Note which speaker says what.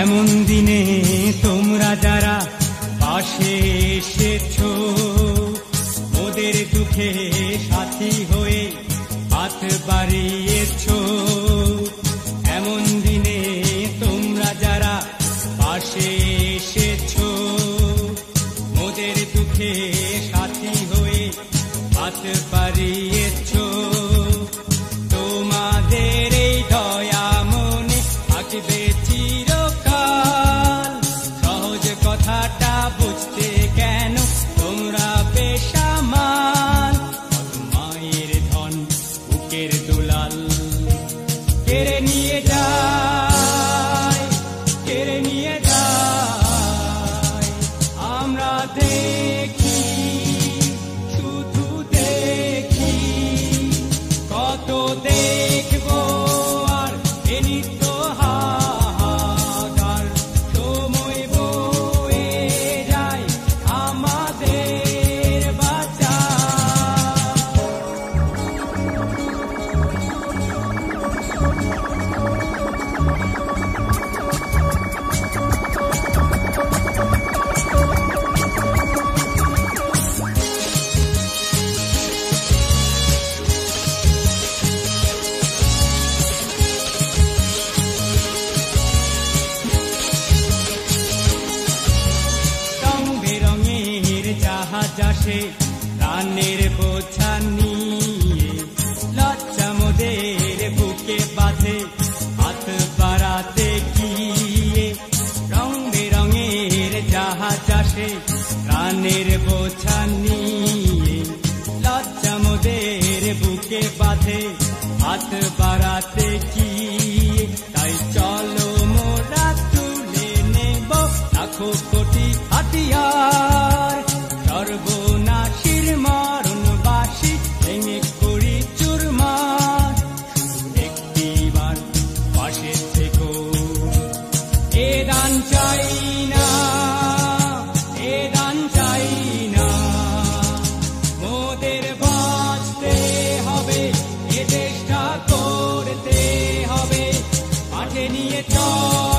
Speaker 1: এমন দিনে তোমরা যারা পাশে এসেছো, ওদের দুঃখে সাথী হয়ে হাত বাড়িয়েছো। এমন দিনে তোমরা যারা পাশে এসেছো, ওদের দুঃখে সাথী হয়ে হাত বাড়িয়েছো। তোমাদের এই দয়া মনে থাকবে চিরকাল। সহজ কথাটা বুঝতে কেন তোমরা বেসামাল? মায়ের ধন বুকের দুলাল কেড়ে নিয়ে যায়, কেড়ে নিয়ে যায়। আমরা দেখি, শুধু দেখি, কত দেখবো আর এ নিত্য হাহাকার। সময় বয়ে যায় আমাদের বাঁচা। রং বেরঙের জাহাজ আসে প্রাণের বোঝা নিয়ে, লজ্জা মোদের বুকে বাঁধে হাত বাড়াতে গিয়ে। রং বেরঙের জাহাজ আসে প্রাণের বোঝা নিয়ে, লজ্জা মোদের বুকে বাঁধে হাত বাড়াতে গিয়ে। তাই চলো মোরা তুলে নেব লাখো কোটি হাতিয়ার, সর্বনাশীর মরণবাসী ভেঙে করি চুরমার। একটিবার পাশে থেকো, এ দান চাই না, এ দান চাই না। মোদের বাঁচতে হবে, এ দেশটা করতে হবে। মাঠে নিয়ে চল